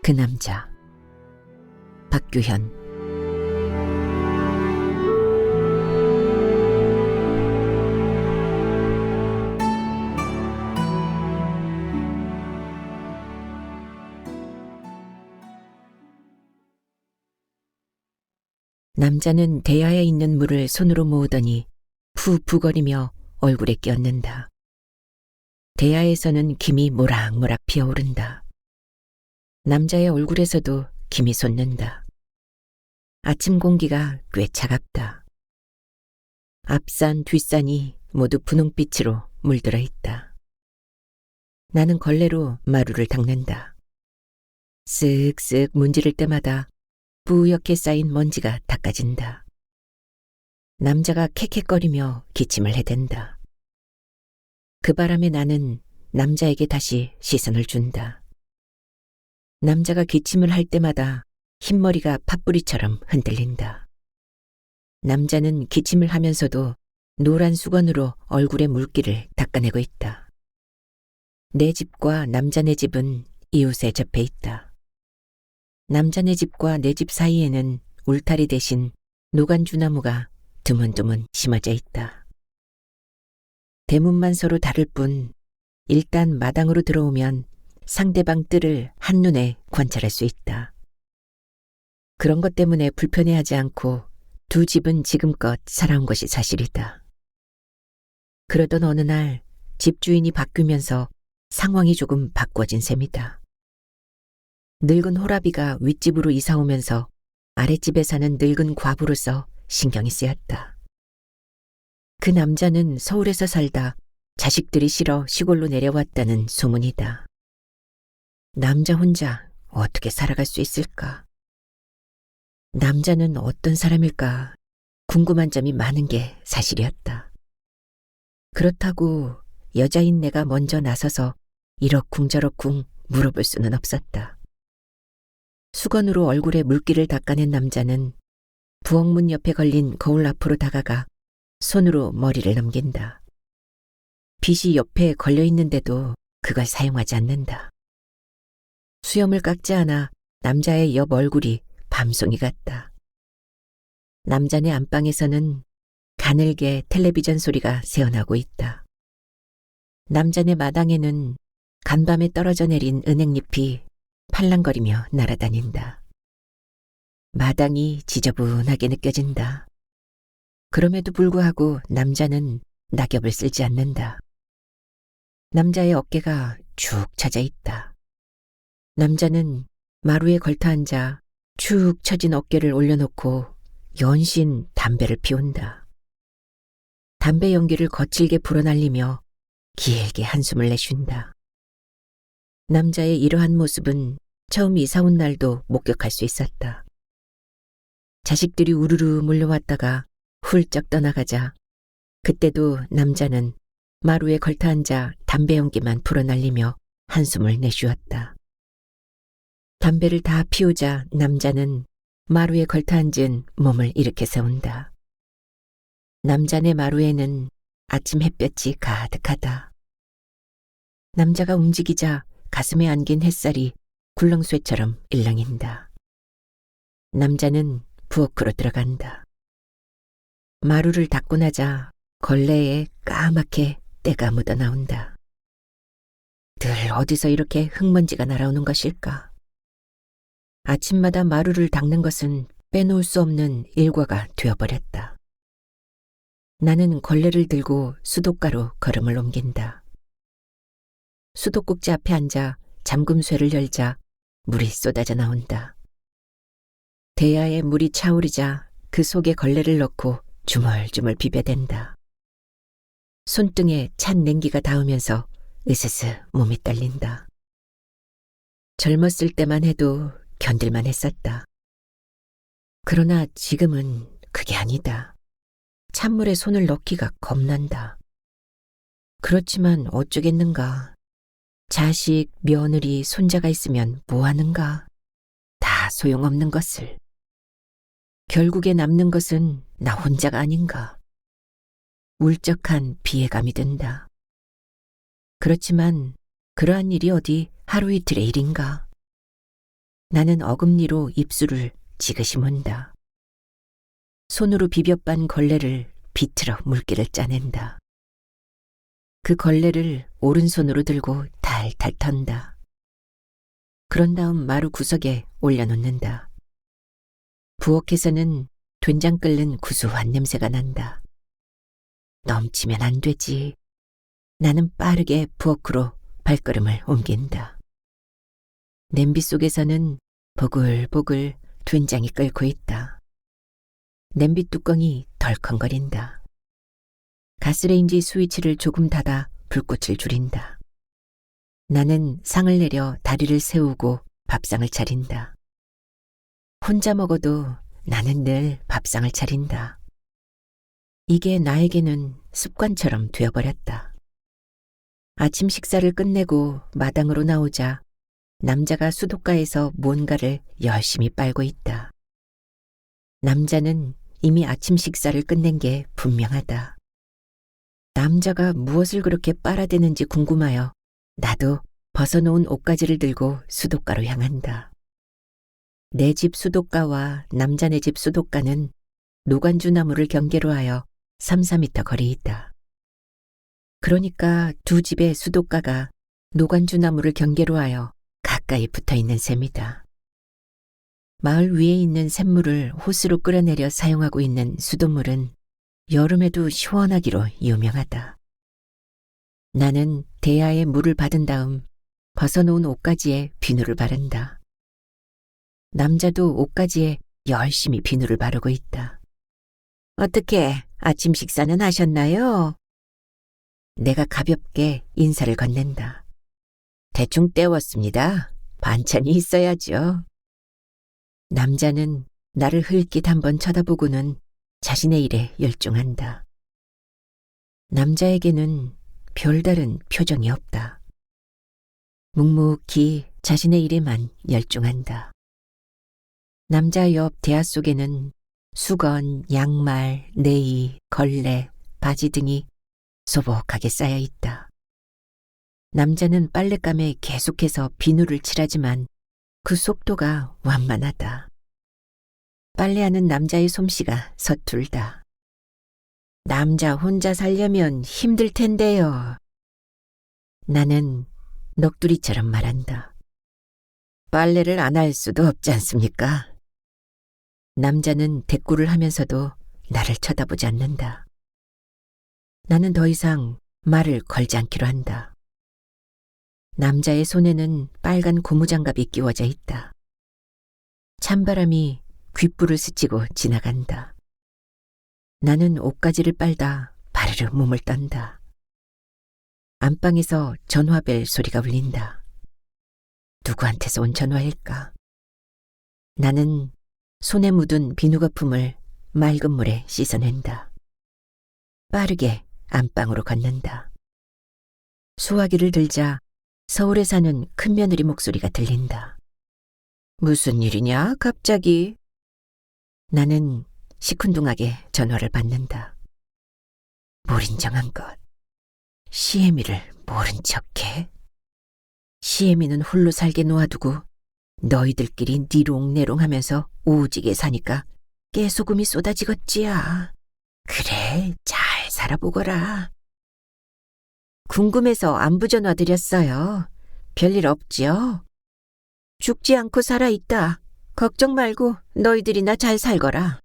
그 남자. 박규현. 남자는 대야에 있는 물을 손으로 모으더니 푸푸거리며 얼굴에 끼얹는다. 대야에서는 김이 모락모락 피어오른다. 남자의 얼굴에서도 김이 솟는다. 아침 공기가 꽤 차갑다. 앞산 뒷산이 모두 분홍빛으로 물들어 있다. 나는 걸레로 마루를 닦는다. 쓱쓱 문지를 때마다 뿌옇게 쌓인 먼지가 닦아진다. 남자가 캑캑거리며 기침을 해댄다. 그 바람에 나는 남자에게 다시 시선을 준다. 남자가 기침을 할 때마다 흰머리가 팥뿌리처럼 흔들린다. 남자는 기침을 하면서도 노란 수건으로 얼굴의 물기를 닦아내고 있다. 내 집과 남자네 집은 이웃에 접해 있다. 남자네 집과 내 집 사이에는 울타리 대신 노간주나무가 드문드문 심어져 있다. 대문만 서로 다를 뿐 일단 마당으로 들어오면 상대방 뜰을 한눈에 관찰할 수 있다. 그런 것 때문에 불편해하지 않고 두 집은 지금껏 살아온 것이 사실이다. 그러던 어느 날 집주인이 바뀌면서 상황이 조금 바꿔진 셈이다. 늙은 호라비가 윗집으로 이사 오면서 아랫집에 사는 늙은 과부로서 신경이 쓰였다. 그 남자는 서울에서 살다 자식들이 싫어 시골로 내려왔다는 소문이다. 남자 혼자 어떻게 살아갈 수 있을까? 남자는 어떤 사람일까 궁금한 점이 많은 게 사실이었다. 그렇다고 여자인 내가 먼저 나서서 이러쿵저러쿵 물어볼 수는 없었다. 수건으로 얼굴에 물기를 닦아낸 남자는 부엌문 옆에 걸린 거울 앞으로 다가가 손으로 머리를 넘긴다. 빗이 옆에 걸려있는데도 그걸 사용하지 않는다. 수염을 깎지 않아 남자의 옆 얼굴이 밤송이 같다. 남자네 안방에서는 가늘게 텔레비전 소리가 새어나고 있다. 남자네 마당에는 간밤에 떨어져 내린 은행잎이 팔랑거리며 날아다닌다. 마당이 지저분하게 느껴진다. 그럼에도 불구하고 남자는 낙엽을 쓸지 않는다. 남자의 어깨가 축 처져 있다. 남자는 마루에 걸터앉아 축 처진 어깨를 올려놓고 연신 담배를 피운다. 담배 연기를 거칠게 불어날리며 길게 한숨을 내쉰다. 남자의 이러한 모습은 처음 이사 온 날도 목격할 수 있었다. 자식들이 우르르 몰려왔다가 훌쩍 떠나가자 그때도 남자는 마루에 걸터앉아 담배 연기만 불어날리며 한숨을 내쉬었다. 담배를 다 피우자 남자는 마루에 걸터앉은 몸을 일으켜 세운다. 남자네 마루에는 아침 햇볕이 가득하다. 남자가 움직이자 가슴에 안긴 햇살이 굴렁쇠처럼 일렁인다. 남자는 부엌으로 들어간다. 마루를 닦고 나자 걸레에 까맣게 때가 묻어나온다. 늘 어디서 이렇게 흙먼지가 날아오는 것일까? 아침마다 마루를 닦는 것은 빼놓을 수 없는 일과가 되어버렸다. 나는 걸레를 들고 수도가로 걸음을 옮긴다. 수도꼭지 앞에 앉아 잠금쇠를 열자 물이 쏟아져 나온다. 대야에 물이 차오르자 그 속에 걸레를 넣고 주물주물 비벼댄다. 손등에 찬 냉기가 닿으면서 으스스 몸이 떨린다. 젊었을 때만 해도 견딜만 했었다. 그러나 지금은 그게 아니다. 찬물에 손을 넣기가 겁난다. 그렇지만 어쩌겠는가. 자식, 며느리, 손자가 있으면 뭐하는가. 다 소용없는 것을. 결국에 남는 것은 나 혼자가 아닌가. 울적한 비애감이 든다. 그렇지만 그러한 일이 어디 하루 이틀의 일인가. 나는 어금니로 입술을 지그시 문다. 손으로 비벼 빤 걸레를 비틀어 물기를 짜낸다. 그 걸레를 오른손으로 들고 달달 턴다. 그런 다음 마루 구석에 올려놓는다. 부엌에서는 된장 끓는 구수한 냄새가 난다. 넘치면 안 되지. 나는 빠르게 부엌으로 발걸음을 옮긴다. 냄비 속에서는 보글보글 된장이 끓고 있다. 냄비 뚜껑이 덜컹거린다. 가스레인지 스위치를 조금 닫아 불꽃을 줄인다. 나는 상을 내려 다리를 세우고 밥상을 차린다. 혼자 먹어도 나는 늘 밥상을 차린다. 이게 나에게는 습관처럼 되어버렸다. 아침 식사를 끝내고 마당으로 나오자 남자가 수도가에서 뭔가를 열심히 빨고 있다. 남자는 이미 아침 식사를 끝낸 게 분명하다. 남자가 무엇을 그렇게 빨아대는지 궁금하여 나도 벗어놓은 옷가지를 들고 수도가로 향한다. 내 집 수도가와 남자네 집 수도가는 노간주 나무를 경계로 하여 3~4m 거리에 있다. 그러니까 두 집의 수도가가 노간주 나무를 경계로 하여 가까이 붙어있는 셈이다. 마을 위에 있는 샘물을 호스로 끌어내려 사용하고 있는 수돗물은 여름에도 시원하기로 유명하다. 나는 대야에 물을 받은 다음 벗어놓은 옷가지에 비누를 바른다. 남자도 옷가지에 열심히 비누를 바르고 있다. 어떻게 아침 식사는 하셨나요? 내가 가볍게 인사를 건넨다. 대충 때웠습니다. 반찬이 있어야죠. 남자는 나를 흘낏 한번 쳐다보고는 자신의 일에 열중한다. 남자에게는 별다른 표정이 없다. 묵묵히 자신의 일에만 열중한다. 남자 옆 대야 속에는 수건, 양말, 네이, 걸레, 바지 등이 소복하게 쌓여 있다. 남자는 빨랫감에 계속해서 비누를 칠하지만 그 속도가 완만하다. 빨래하는 남자의 솜씨가 서툴다. 남자 혼자 살려면 힘들 텐데요. 나는 넋두리처럼 말한다. 빨래를 안 할 수도 없지 않습니까? 남자는 대꾸를 하면서도 나를 쳐다보지 않는다. 나는 더 이상 말을 걸지 않기로 한다. 남자의 손에는 빨간 고무장갑이 끼워져 있다. 찬바람이 귓불을 스치고 지나간다. 나는 옷가지를 빨다 바르르 몸을 떤다. 안방에서 전화벨 소리가 울린다. 누구한테서 온 전화일까? 나는 손에 묻은 비누 거품을 맑은 물에 씻어낸다. 빠르게 안방으로 걷는다. 수화기를 들자 서울에 사는 큰며느리 목소리가 들린다. 무슨 일이냐, 갑자기? 나는 시큰둥하게 전화를 받는다. 몰인정한 것. 시애미를 모른 척해? 시애미는 홀로 살게 놓아두고 너희들끼리 니롱내롱하면서 오지게 사니까 깨소금이 쏟아지겠지야. 그래, 잘 살아보거라. 궁금해서 안부 전화 드렸어요. 별일 없지요? 죽지 않고 살아있다. 걱정 말고 너희들이나 잘 살거라.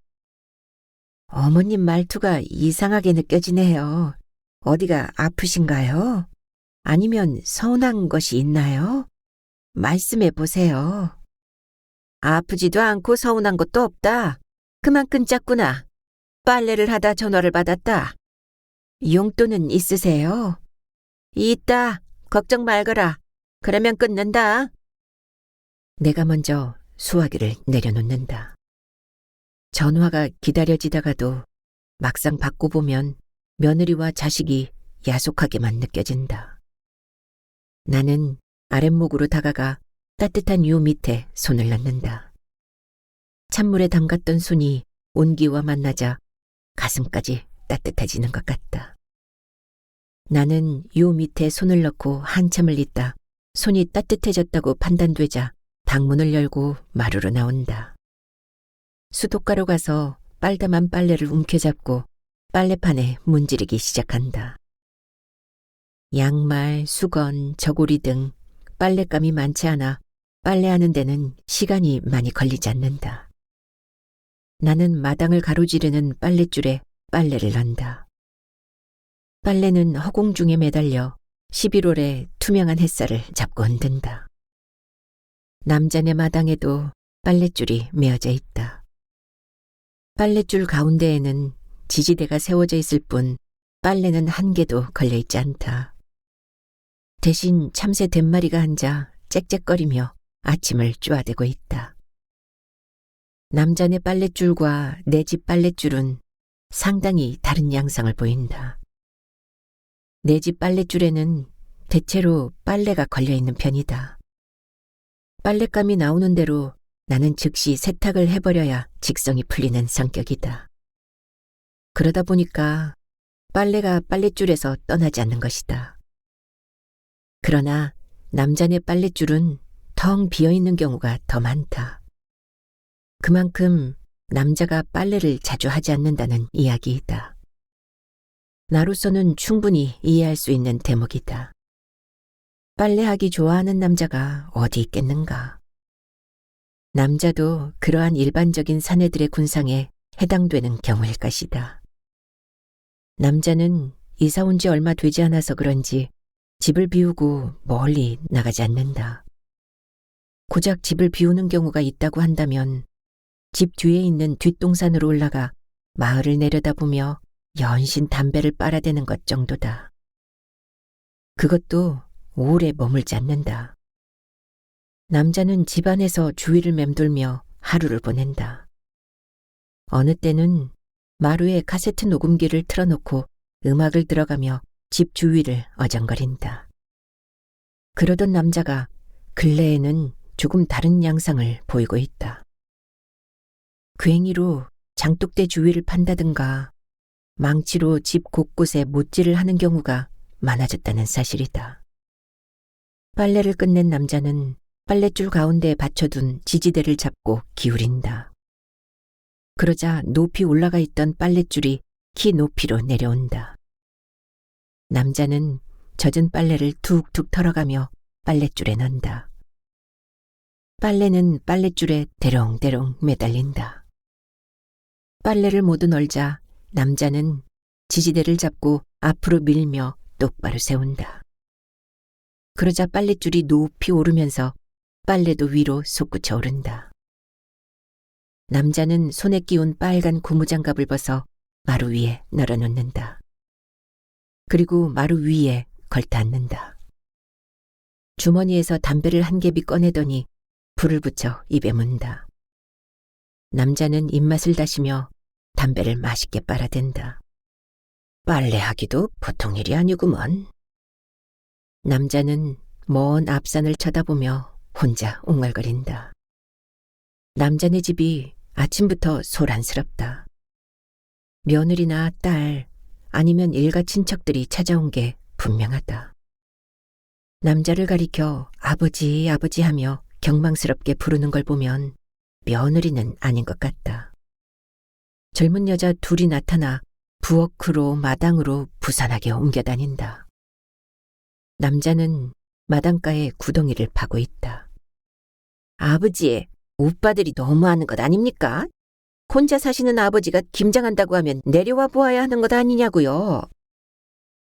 어머님 말투가 이상하게 느껴지네요. 어디가 아프신가요? 아니면 서운한 것이 있나요? 말씀해 보세요. 아프지도 않고 서운한 것도 없다. 그만 끊자꾸나. 빨래를 하다 전화를 받았다. 용돈은 있으세요? 있다. 걱정 말거라. 그러면 끊는다. 내가 먼저 수화기를 내려놓는다. 전화가 기다려지다가도 막상 받고 보면 며느리와 자식이 야속하게만 느껴진다. 나는 아랫목으로 다가가 따뜻한 유 밑에 손을 넣는다. 찬물에 담갔던 손이 온기와 만나자 가슴까지 따뜻해지는 것 같다. 나는 유 밑에 손을 넣고 한참을 있다 손이 따뜻해졌다고 판단되자 당문을 열고 마루로 나온다. 수도가로 가서 빨다만 빨래를 움켜잡고 빨래판에 문지르기 시작한다. 양말, 수건, 저고리 등 빨랫감이 많지 않아 빨래하는 데는 시간이 많이 걸리지 않는다. 나는 마당을 가로지르는 빨랫줄에 빨래를 넣는다. 빨래는 허공 중에 매달려 11월의 투명한 햇살을 잡고 흔든다. 남자네 마당에도 빨랫줄이 메어져 있다. 빨랫줄 가운데에는 지지대가 세워져 있을 뿐 빨래는 한 개도 걸려있지 않다. 대신 참새 댓마리가 앉아 짹짹거리며 아침을 쪼아대고 있다. 남자네 빨랫줄과 내 집 빨랫줄은 상당히 다른 양상을 보인다. 내 집 빨랫줄에는 대체로 빨래가 걸려있는 편이다. 빨랫감이 나오는 대로 나는 즉시 세탁을 해버려야 직성이 풀리는 성격이다. 그러다 보니까 빨래가 빨랫줄에서 떠나지 않는 것이다. 그러나 남자네 빨랫줄은 텅 비어있는 경우가 더 많다. 그만큼 남자가 빨래를 자주 하지 않는다는 이야기이다. 나로서는 충분히 이해할 수 있는 대목이다. 빨래하기 좋아하는 남자가 어디 있겠는가. 남자도 그러한 일반적인 사내들의 군상에 해당되는 경우일 것이다. 남자는 이사 온 지 얼마 되지 않아서 그런지 집을 비우고 멀리 나가지 않는다. 고작 집을 비우는 경우가 있다고 한다면 집 뒤에 있는 뒷동산으로 올라가 마을을 내려다보며 연신 담배를 빨아대는 것 정도다. 그것도 오래 머물지 않는다. 남자는 집안에서 주위를 맴돌며 하루를 보낸다. 어느 때는 마루에 카세트 녹음기를 틀어놓고 음악을 들어가며 집 주위를 어정거린다. 그러던 남자가 근래에는 조금 다른 양상을 보이고 있다. 괭이로 장독대 주위를 판다든가 망치로 집 곳곳에 못질을 하는 경우가 많아졌다는 사실이다. 빨래를 끝낸 남자는 빨랫줄 가운데에 받쳐둔 지지대를 잡고 기울인다. 그러자 높이 올라가 있던 빨랫줄이 키 높이로 내려온다. 남자는 젖은 빨래를 툭툭 털어가며 빨랫줄에 넣는다. 빨래는 빨랫줄에 대롱대롱 매달린다. 빨래를 모두 널자 남자는 지지대를 잡고 앞으로 밀며 똑바로 세운다. 그러자 빨랫줄이 높이 오르면서 빨래도 위로 솟구쳐 오른다. 남자는 손에 끼운 빨간 고무장갑을 벗어 마루 위에 널어놓는다. 그리고 마루 위에 걸터앉는다. 주머니에서 담배를 한 개비 꺼내더니 불을 붙여 입에 문다. 남자는 입맛을 다시며 담배를 맛있게 빨아댄다. 빨래하기도 보통 일이 아니구먼. 남자는 먼 앞산을 쳐다보며 혼자 웅얼거린다. 남자네 집이 아침부터 소란스럽다. 며느리나 딸 아니면 일가 친척들이 찾아온 게 분명하다. 남자를 가리켜 아버지 아버지 하며 경망스럽게 부르는 걸 보면 며느리는 아닌 것 같다. 젊은 여자 둘이 나타나 부엌으로 마당으로 부산하게 옮겨다닌다. 남자는 마당가에 구덩이를 파고 있다. 아버지, 오빠들이 너무하는 것 아닙니까? 혼자 사시는 아버지가 김장한다고 하면 내려와 보아야 하는 것 아니냐고요.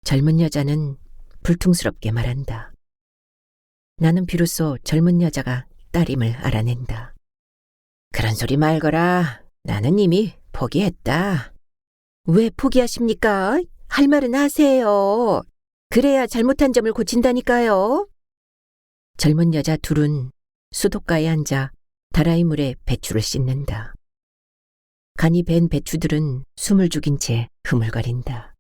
젊은 여자는 불퉁스럽게 말한다. 나는 비로소 젊은 여자가 딸임을 알아낸다. 그런 소리 말거라. 나는 이미 포기했다. 왜 포기하십니까? 할 말은 하세요. 그래야 잘못한 점을 고친다니까요. 젊은 여자 둘은 수도가에 앉아 다라이 물에 배추를 씻는다. 간이 밴 배추들은 숨을 죽인 채 흐물거린다.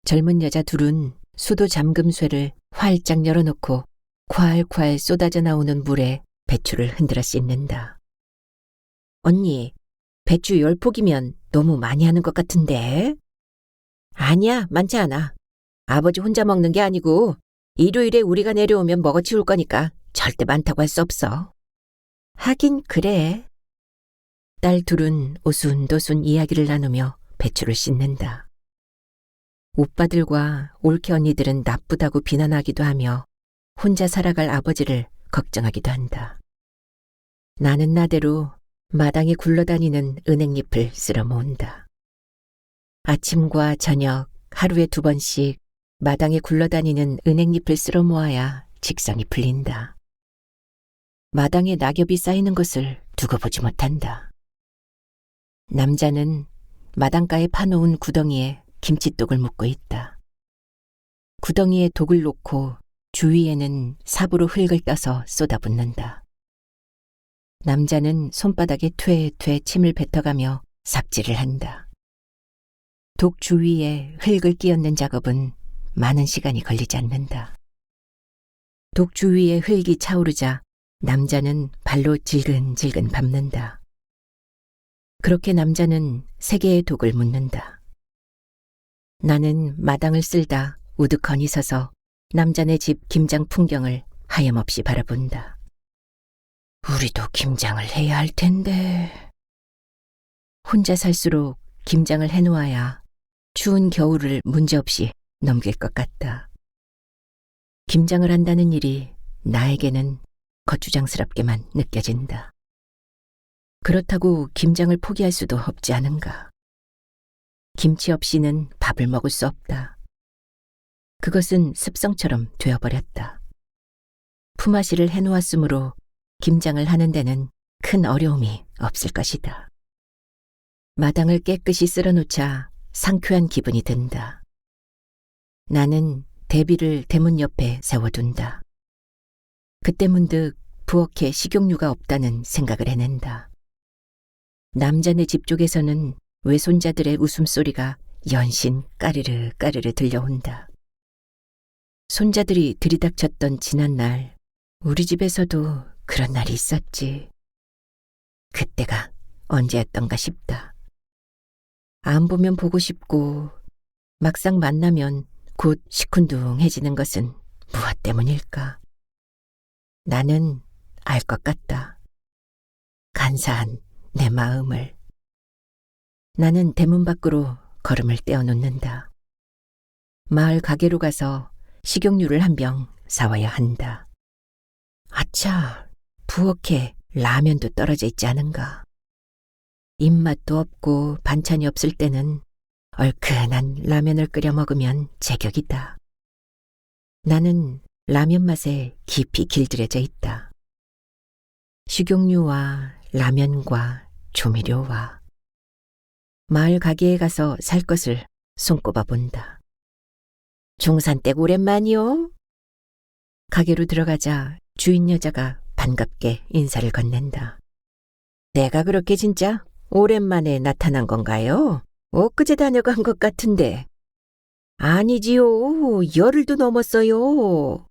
젊은 여자 둘은 수도 잠금쇠를 활짝 열어놓고 콸콸 쏟아져 나오는 물에 배추를 흔들어 씻는다. 언니, 배추 10포기면 너무 많이 하는 것 같은데? 아니야, 많지 않아. 아버지 혼자 먹는 게 아니고 일요일에 우리가 내려오면 먹어치울 거니까 절대 많다고 할 수 없어. 하긴 그래. 딸 둘은 오순도순 이야기를 나누며 배추를 씻는다. 오빠들과 올케 언니들은 나쁘다고 비난하기도 하며 혼자 살아갈 아버지를 걱정하기도 한다. 나는 나대로 마당에 굴러다니는 은행잎을 쓸어 모은다. 아침과 저녁 하루에 2번씩 마당에 굴러다니는 은행잎을 쓸어 모아야 직성이 풀린다. 마당에 낙엽이 쌓이는 것을 두고 보지 못한다. 남자는 마당가에 파놓은 구덩이에 김치독을 묻고 있다. 구덩이에 독을 놓고 주위에는 삽으로 흙을 떠서 쏟아붓는다. 남자는 손바닥에 퇴퇴 침을 뱉어가며 삽질을 한다. 독 주위에 흙을 끼얹는 작업은 많은 시간이 걸리지 않는다. 독 주위에 흙이 차오르자 남자는 발로 질근질근 밟는다. 그렇게 남자는 3개의 독을 묻는다. 나는 마당을 쓸다 우두커니 서서 남자네 집 김장 풍경을 하염없이 바라본다. 우리도 김장을 해야 할 텐데. 혼자 살수록 김장을 해놓아야 추운 겨울을 문제없이 넘길 것 같다. 김장을 한다는 일이 나에게는 거추장스럽게만 느껴진다. 그렇다고 김장을 포기할 수도 없지 않은가. 김치 없이는 밥을 먹을 수 없다. 그것은 습성처럼 되어버렸다. 품앗이를 해놓았으므로 김장을 하는 데는 큰 어려움이 없을 것이다. 마당을 깨끗이 쓸어놓자 상쾌한 기분이 든다. 나는 대비를 대문 옆에 세워둔다. 그때 문득 부엌에 식용유가 없다는 생각을 해낸다. 남자네 집 쪽에서는 외손자들의 웃음소리가 연신 까르르 까르르 들려온다. 손자들이 들이닥쳤던 지난날 우리 집에서도 그런 날이 있었지. 그때가 언제였던가 싶다. 안 보면 보고 싶고 막상 만나면 곧 시큰둥해지는 것은 무엇 때문일까? 나는 알 것 같다. 간사한 내 마음을. 나는 대문 밖으로 걸음을 떼어놓는다. 마을 가게로 가서 식용유를 한 병 사와야 한다. 아차, 부엌에 라면도 떨어져 있지 않은가. 입맛도 없고 반찬이 없을 때는 얼큰한 라면을 끓여 먹으면 제격이다. 나는 라면 맛에 깊이 길들여져 있다. 식용유와 라면과 조미료와 마을 가게에 가서 살 것을 손꼽아 본다. 중산댁 오랜만이요? 가게로 들어가자 주인 여자가 반갑게 인사를 건넨다. 내가 그렇게 진짜 오랜만에 나타난 건가요? 엊그제 다녀간 것 같은데. 아니지요. 열흘도 넘었어요.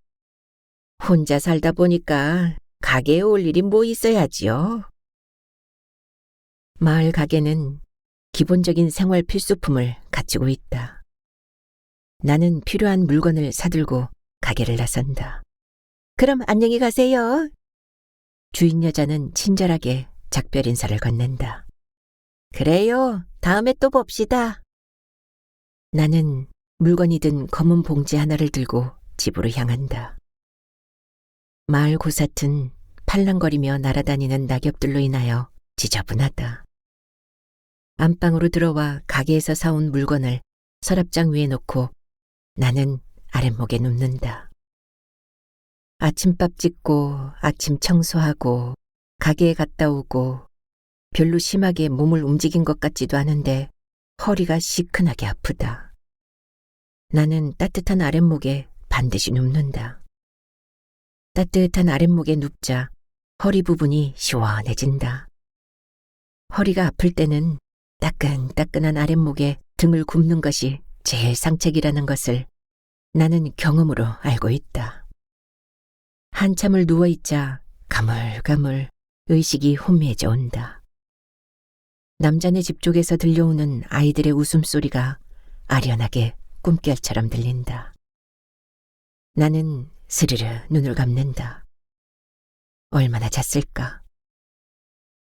혼자 살다 보니까 가게에 올 일이 뭐 있어야지요. 마을 가게는 기본적인 생활 필수품을 갖추고 있다. 나는 필요한 물건을 사들고 가게를 나선다. 그럼 안녕히 가세요. 주인 여자는 친절하게 작별 인사를 건넨다. 그래요. 다음에 또 봅시다. 나는 물건이 든 검은 봉지 하나를 들고 집으로 향한다. 마을 고사튼 팔랑거리며 날아다니는 낙엽들로 인하여 지저분하다. 안방으로 들어와 가게에서 사온 물건을 서랍장 위에 놓고 나는 아랫목에 눕는다. 아침밥 짓고 아침 청소하고 가게에 갔다 오고 별로 심하게 몸을 움직인 것 같지도 않은데 허리가 시큰하게 아프다. 나는 따뜻한 아랫목에 반드시 눕는다. 따뜻한 아랫목에 눕자 허리 부분이 시원해진다. 허리가 아플 때는 따끈따끈한 아랫목에 등을 굽는 것이 제일 상책이라는 것을 나는 경험으로 알고 있다. 한참을 누워있자 가물가물 의식이 혼미해져 온다. 남자네 집 쪽에서 들려오는 아이들의 웃음소리가 아련하게 꿈결처럼 들린다. 나는 스르르 눈을 감는다. 얼마나 잤을까?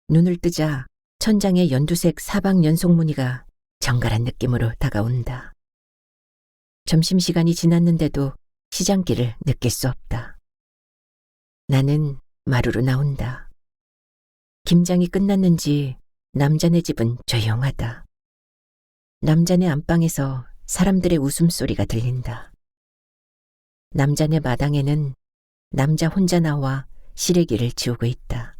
눈을 뜨자 천장의 연두색 사방 연속 무늬가 정갈한 느낌으로 다가온다. 점심시간이 지났는데도 시장길을 느낄 수 없다. 나는 마루로 나온다. 김장이 끝났는지 남자네 집은 조용하다. 남자네 안방에서 사람들의 웃음소리가 들린다. 남자네 마당에는 남자 혼자 나와 시래기를 치우고 있다.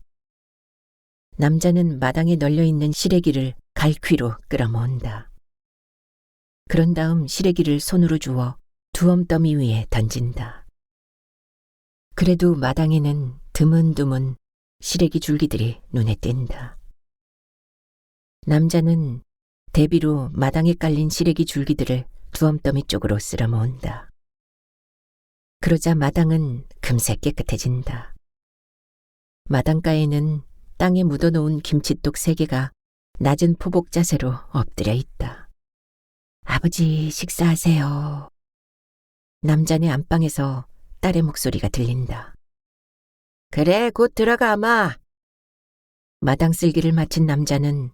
남자는 마당에 널려있는 시래기를 갈퀴로 끌어모은다. 그런 다음 시래기를 손으로 주워 두엄더미 위에 던진다. 그래도 마당에는 드문드문 시래기 줄기들이 눈에 띈다. 남자는 대비로 마당에 깔린 시래기 줄기들을 두엄더미 쪽으로 쓸어 모은다. 그러자 마당은 금세 깨끗해진다. 마당가에는 땅에 묻어놓은 김치독 3개가 낮은 포복 자세로 엎드려 있다. 아버지 식사하세요. 남자네 안방에서 딸의 목소리가 들린다. 그래, 곧 들어가, 아마. 마당 쓸기를 마친 남자는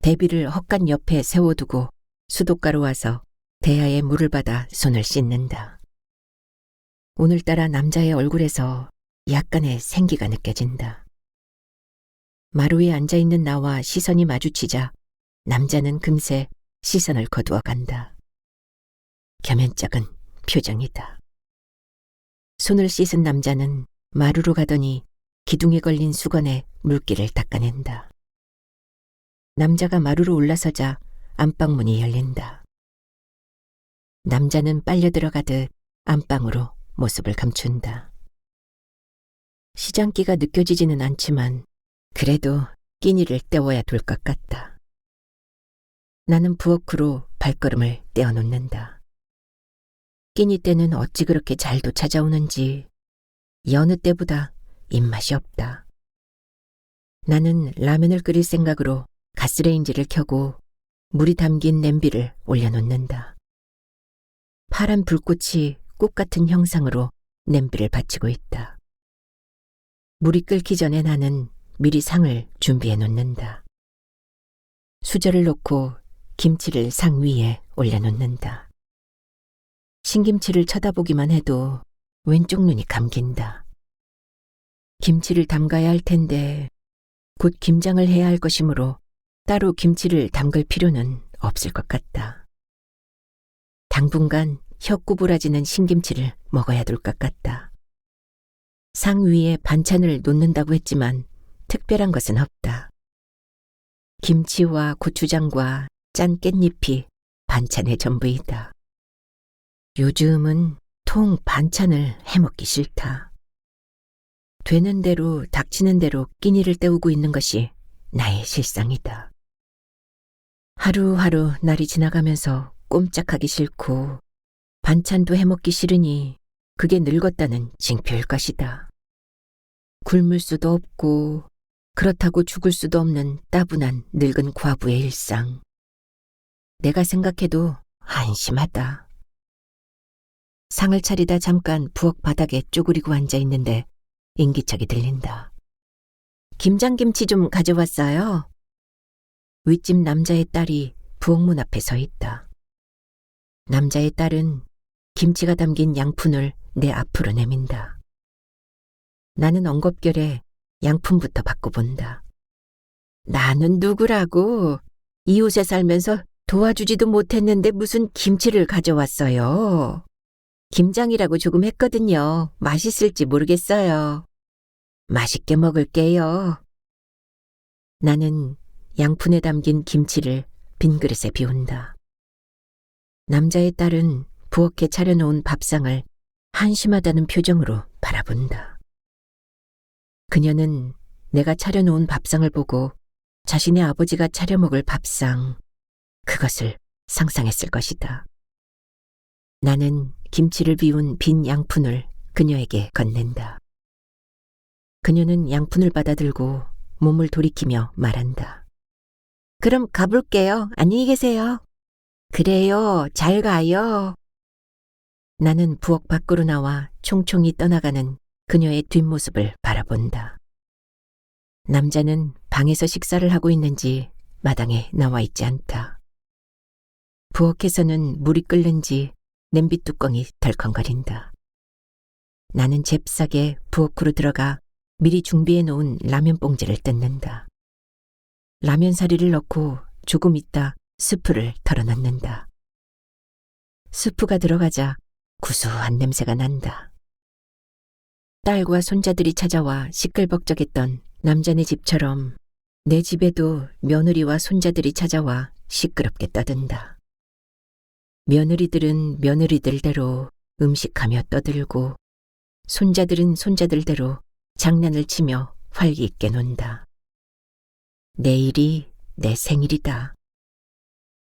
대비를 헛간 옆에 세워두고 수도가로 와서 대야에 물을 받아 손을 씻는다. 오늘따라 남자의 얼굴에서 약간의 생기가 느껴진다. 마루에 앉아있는 나와 시선이 마주치자 남자는 금세 시선을 거두어 간다. 겸연쩍은 표정이다. 손을 씻은 남자는 마루로 가더니 기둥에 걸린 수건에 물기를 닦아낸다. 남자가 마루로 올라서자 안방문이 열린다. 남자는 빨려 들어가듯 안방으로 모습을 감춘다. 시장기가 느껴지지는 않지만 그래도 끼니를 때워야 될 것 같다. 나는 부엌으로 발걸음을 떼어놓는다. 끼니 때는 어찌 그렇게 잘도 찾아오는지 여느 때보다 입맛이 없다. 나는 라면을 끓일 생각으로 가스레인지를 켜고 물이 담긴 냄비를 올려놓는다. 파란 불꽃이 꽃 같은 형상으로 냄비를 받치고 있다. 물이 끓기 전에 나는 미리 상을 준비해 놓는다. 수저를 놓고 김치를 상 위에 올려놓는다. 신김치를 쳐다보기만 해도 왼쪽 눈이 감긴다. 김치를 담가야 할 텐데 곧 김장을 해야 할 것이므로 따로 김치를 담글 필요는 없을 것 같다. 당분간 혀 구부라지는 신김치를 먹어야 될 것 같다. 상 위에 반찬을 놓는다고 했지만 특별한 것은 없다. 김치와 고추장과 짠 깻잎이 반찬의 전부이다. 요즘은 통 반찬을 해먹기 싫다. 되는 대로 닥치는 대로 끼니를 때우고 있는 것이 나의 실상이다. 하루하루 날이 지나가면서 꼼짝하기 싫고 반찬도 해먹기 싫으니 그게 늙었다는 징표일 것이다. 굶을 수도 없고 그렇다고 죽을 수도 없는 따분한 늙은 과부의 일상. 내가 생각해도 한심하다. 상을 차리다 잠깐 부엌 바닥에 쪼그리고 앉아있는데 인기척이 들린다. 김장김치 좀 가져왔어요. 윗집 남자의 딸이 부엌문 앞에 서 있다. 남자의 딸은 김치가 담긴 양푼을 내 앞으로 내민다. 나는 엉겁결에 양푼부터 받고 본다. 나는 누구라고? 이웃에 살면서 도와주지도 못했는데 무슨 김치를 가져왔어요. 김장이라고 조금 했거든요. 맛있을지 모르겠어요. 맛있게 먹을게요. 나는 양푼에 담긴 김치를 빈 그릇에 비운다. 남자의 딸은 부엌에 차려놓은 밥상을 한심하다는 표정으로 바라본다. 그녀는 내가 차려놓은 밥상을 보고 자신의 아버지가 차려 먹을 밥상, 그것을 상상했을 것이다. 나는 김치를 비운 빈 양푼을 그녀에게 건넨다. 그녀는 양푼을 받아들고 몸을 돌이키며 말한다. 그럼 가볼게요. 안녕히 계세요. 그래요. 잘 가요. 나는 부엌 밖으로 나와 총총히 떠나가는 그녀의 뒷모습을 바라본다. 남자는 방에서 식사를 하고 있는지 마당에 나와 있지 않다. 부엌에서는 물이 끓는지 냄비 뚜껑이 덜컹거린다. 나는 잽싸게 부엌으로 들어가 미리 준비해 놓은 라면 봉지를 뜯는다. 라면 사리를 넣고 조금 있다 스프를 덜어넣는다. 스프가 들어가자 구수한 냄새가 난다. 딸과 손자들이 찾아와 시끌벅적했던 남자네 집처럼 내 집에도 며느리와 손자들이 찾아와 시끄럽게 떠든다. 며느리들은 며느리들대로 음식하며 떠들고 손자들은 손자들대로 장난을 치며 활기 있게 논다. 내일이 내 생일이다.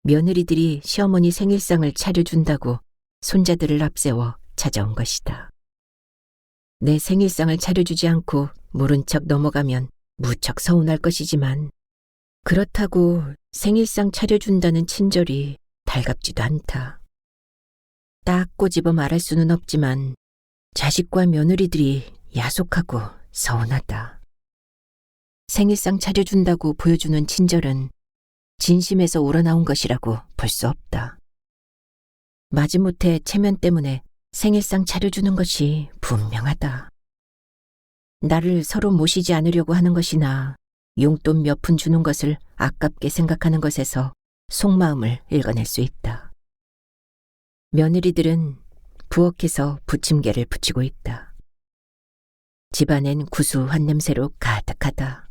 며느리들이 시어머니 생일상을 차려준다고 손자들을 앞세워 찾아온 것이다. 내 생일상을 차려주지 않고 모른 척 넘어가면 무척 서운할 것이지만 그렇다고 생일상 차려준다는 친절이 달갑지도 않다. 딱 꼬집어 말할 수는 없지만 자식과 며느리들이 야속하고 서운하다. 생일상 차려준다고 보여주는 친절은 진심에서 우러나온 것이라고 볼 수 없다. 마지못해 체면 때문에 생일상 차려주는 것이 분명하다. 나를 서로 모시지 않으려고 하는 것이나 용돈 몇 푼 주는 것을 아깝게 생각하는 것에서 속마음을 읽어낼 수 있다. 며느리들은 부엌에서 부침개를 부치고 있다. 집안엔 구수한 냄새로 가득하다.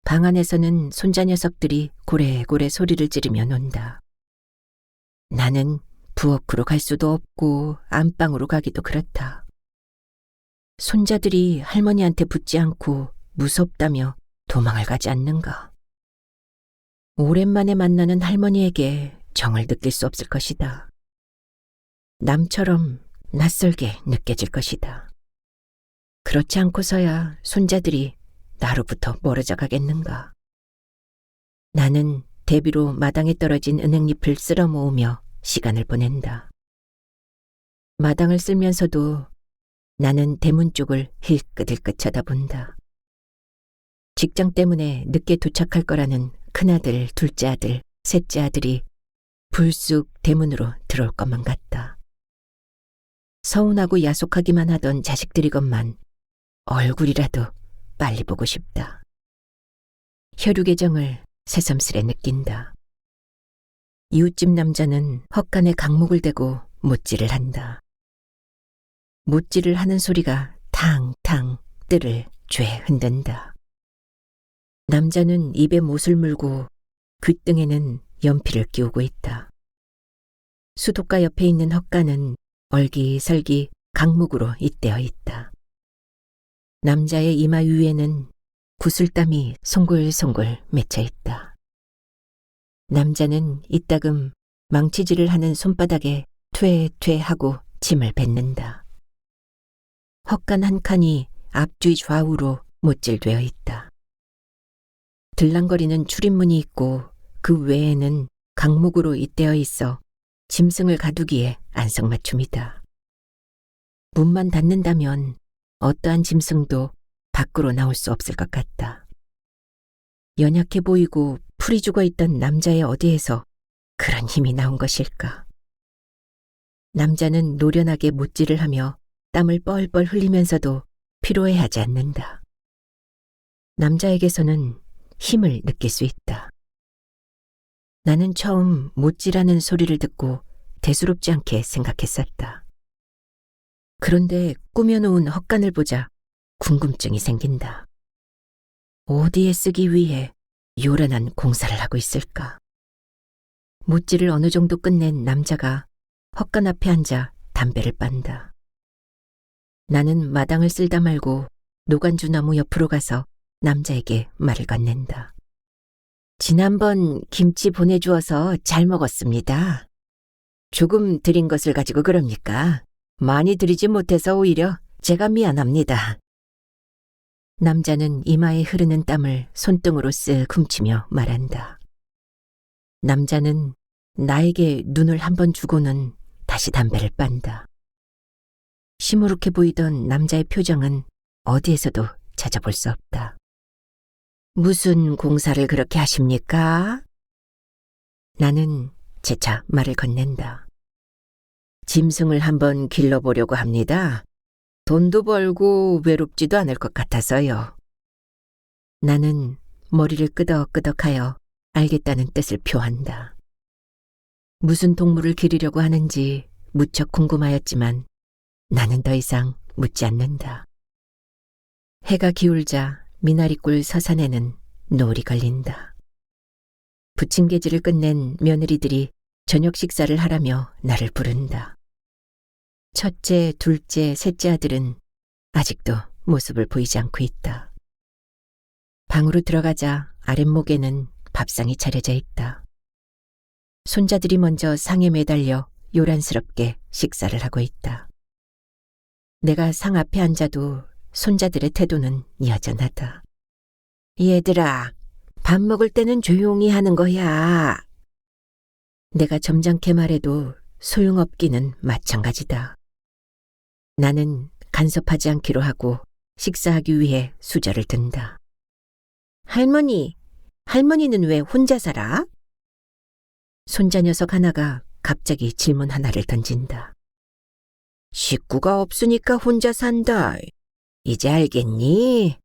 방 안에서는 손자 녀석들이 고래고래 소리를 지르며 논다. 나는 부엌으로 갈 수도 없고 안방으로 가기도 그렇다. 손자들이 할머니한테 붙지 않고 무섭다며 도망을 가지 않는가. 오랜만에 만나는 할머니에게 정을 느낄 수 없을 것이다. 남처럼 낯설게 느껴질 것이다. 그렇지 않고서야 손자들이 나로부터 멀어져 가겠는가. 나는 대비로 마당에 떨어진 은행잎을 쓸어 모으며 시간을 보낸다. 마당을 쓸면서도 나는 대문 쪽을 힐끗힐끗 쳐다본다. 직장 때문에 늦게 도착할 거라는 큰아들, 둘째 아들, 셋째 아들이 불쑥 대문으로 들어올 것만 같다. 서운하고 야속하기만 하던 자식들이건만 얼굴이라도 빨리 보고 싶다. 혈육의 정을 새삼스레 느낀다. 이웃집 남자는 헛간에 강목을 대고 못질을 한다. 못질을 하는 소리가 탕탕 뜰을 죄 흔든다. 남자는 입에 못을 물고 귓등에는 연필을 끼우고 있다. 수도가 옆에 있는 헛간은 얼기설기 강목으로 잇대어 있다. 남자의 이마 위에는 구슬땀이 송골송골 맺혀 있다. 남자는 이따금 망치질을 하는 손바닥에 퇴퇴하고 침을 뱉는다. 헛간 한 칸이 앞뒤 좌우로 못질되어 있다. 들랑거리는 출입문이 있고 그 외에는 강목으로 잇대어 있어 짐승을 가두기에 안성맞춤이다. 문만 닫는다면 어떠한 짐승도 밖으로 나올 수 없을 것 같다. 연약해 보이고 풀이 죽어있던 남자의 어디에서 그런 힘이 나온 것일까? 남자는 노련하게 못질을 하며 땀을 뻘뻘 흘리면서도 피로해하지 않는다. 남자에게서는 힘을 느낄 수 있다. 나는 처음 못질하는 소리를 듣고 대수롭지 않게 생각했었다. 그런데 꾸며놓은 헛간을 보자 궁금증이 생긴다. 어디에 쓰기 위해 요란한 공사를 하고 있을까? 못질을 어느 정도 끝낸 남자가 헛간 앞에 앉아 담배를 빤다. 나는 마당을 쓸다 말고 노간주나무 옆으로 가서 남자에게 말을 건넨다. 지난번 김치 보내주어서 잘 먹었습니다. 조금 드린 것을 가지고 그럽니까? 많이 드리지 못해서 오히려 제가 미안합니다. 남자는 이마에 흐르는 땀을 손등으로 쓱 훔치며 말한다. 남자는 나에게 눈을 한번 주고는 다시 다시 담배를 빤다. 시무룩해 보이던 남자의 표정은 어디에서도 찾아볼 수 없다. 무슨 공사를 그렇게 하십니까? 나는 재차 말을 건넨다. 짐승을 한번 길러보려고 합니다. 돈도 벌고 외롭지도 않을 것 같아서요. 나는 머리를 끄덕끄덕하여 알겠다는 뜻을 표한다. 무슨 동물을 기르려고 하는지 무척 궁금하였지만 나는 더 이상 묻지 않는다. 해가 기울자 미나리굴 서산에는 노을이 걸린다. 부침개질을 끝낸 며느리들이 저녁 식사를 하라며 나를 부른다. 첫째, 둘째, 셋째 아들은 아직도 모습을 보이지 않고 있다. 방으로 들어가자 아랫목에는 밥상이 차려져 있다. 손자들이 먼저 상에 매달려 요란스럽게 식사를 하고 있다. 내가 상 앞에 앉아도 손자들의 태도는 여전하다. 얘들아, 밥 먹을 때는 조용히 하는 거야. 내가 점잖게 말해도 소용없기는 마찬가지다. 나는 간섭하지 않기로 하고 식사하기 위해 수저를 든다. 할머니는 왜 혼자 살아? 손자 녀석 하나가 갑자기 질문 하나를 던진다. 식구가 없으니까 혼자 산다. 이제 알겠니?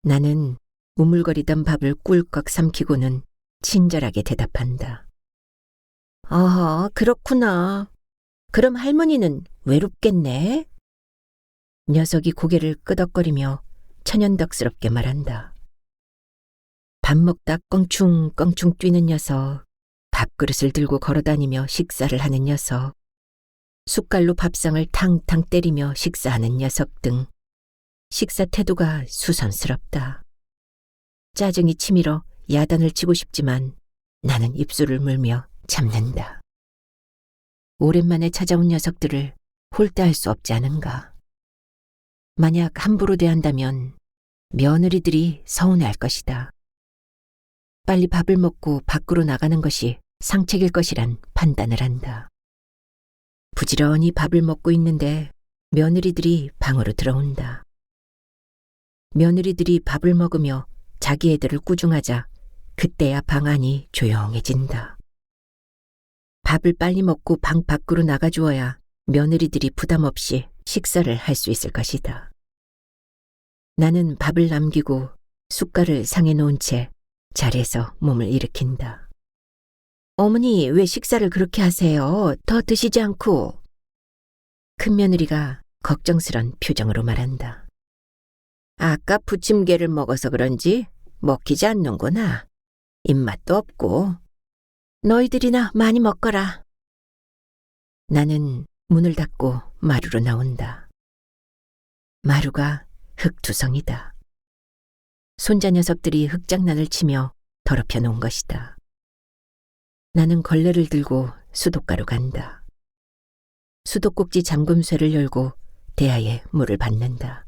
나는 우물거리던 밥을 꿀꺽 삼키고는 친절하게 대답한다. 그렇구나. 그럼 할머니는 외롭겠네? 녀석이 고개를 끄덕거리며 천연덕스럽게 말한다. 밥 먹다 껑충껑충 뛰는 녀석, 밥그릇을 들고 걸어다니며 식사를 하는 녀석, 숟갈로 밥상을 탕탕 때리며 식사하는 녀석 등 식사 태도가 수선스럽다. 짜증이 치밀어 야단을 치고 싶지만 나는 입술을 물며 참는다. 오랜만에 찾아온 녀석들을 홀대할 수 없지 않은가. 만약 함부로 대한다면 며느리들이 서운해할 것이다. 빨리 밥을 먹고 밖으로 나가는 것이 상책일 것이란 판단을 한다. 부지런히 밥을 먹고 있는데 며느리들이 방으로 들어온다. 며느리들이 밥을 먹으며 자기 애들을 꾸중하자 그때야 방 안이 조용해진다. 밥을 빨리 먹고 방 밖으로 나가주어야 며느리들이 부담 없이 식사를 할 수 있을 것이다. 나는 밥을 남기고 숟갈을 상에 놓은 채 자리에서 몸을 일으킨다. 어머니, 왜 식사를 그렇게 하세요? 더 드시지 않고. 큰 며느리가 걱정스런 표정으로 말한다. 아까 부침개를 먹어서 그런지 먹히지 않는구나. 입맛도 없고. 너희들이나 많이 먹거라. 나는 문을 닫고 마루로 나온다. 마루가 흙투성이다. 손자 녀석들이 흙장난을 치며 더럽혀 놓은 것이다. 나는 걸레를 들고 수도가로 간다. 수도꼭지 잠금쇠를 열고 대야에 물을 붓는다.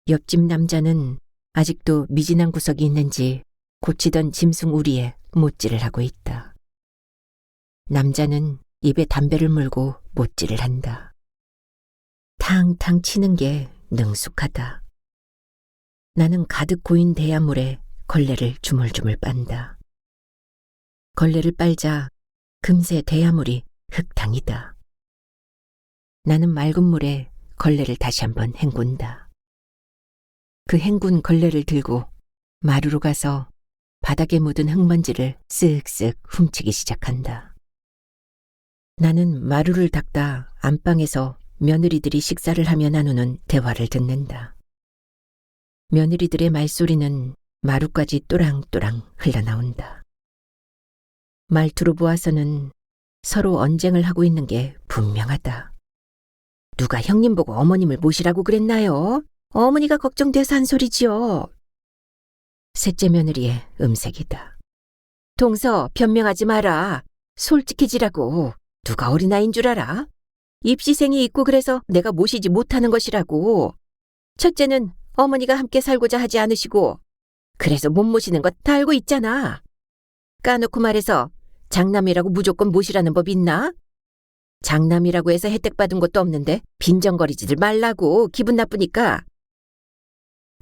옆집 남자는 아직도 미진한 구석이 있는지 고치던 짐승 우리에 못질을 하고 있다. 남자는 입에 담배를 물고 못질을 한다. 탕탕 치는 게 능숙하다. 나는 가득 고인 대야물에 걸레를 주물주물 빤다. 걸레를 빨자 금세 대야물이 흙탕이다. 나는 맑은 물에 걸레를 다시 한번 헹군다. 그 헹군 걸레를 들고 마루로 가서 바닥에 묻은 흙먼지를 쓱쓱 훔치기 시작한다. 나는 마루를 닦다 안방에서 며느리들이 식사를 하며 나누는 대화를 듣는다. 며느리들의 말소리는 마루까지 또랑또랑 흘러나온다. 말투로 보아서는 서로 언쟁을 하고 있는 게 분명하다. 누가 형님 보고 어머님을 모시라고 그랬나요? 어머니가 걱정돼서 한 소리지요. 셋째 며느리의 음색이다. 동서, 변명하지 마라. 솔직해지라고. 누가 어린아이인 줄 알아? 입시생이 있고 그래서 내가 모시지 못하는 것이라고. 첫째는 어머니가 함께 살고자 하지 않으시고 그래서 못 모시는 것 다 알고 있잖아. 까놓고 말해서 장남이라고 무조건 모시라는 법 있나? 장남이라고 해서 혜택 받은 것도 없는데 빈정거리지들 말라고, 기분 나쁘니까.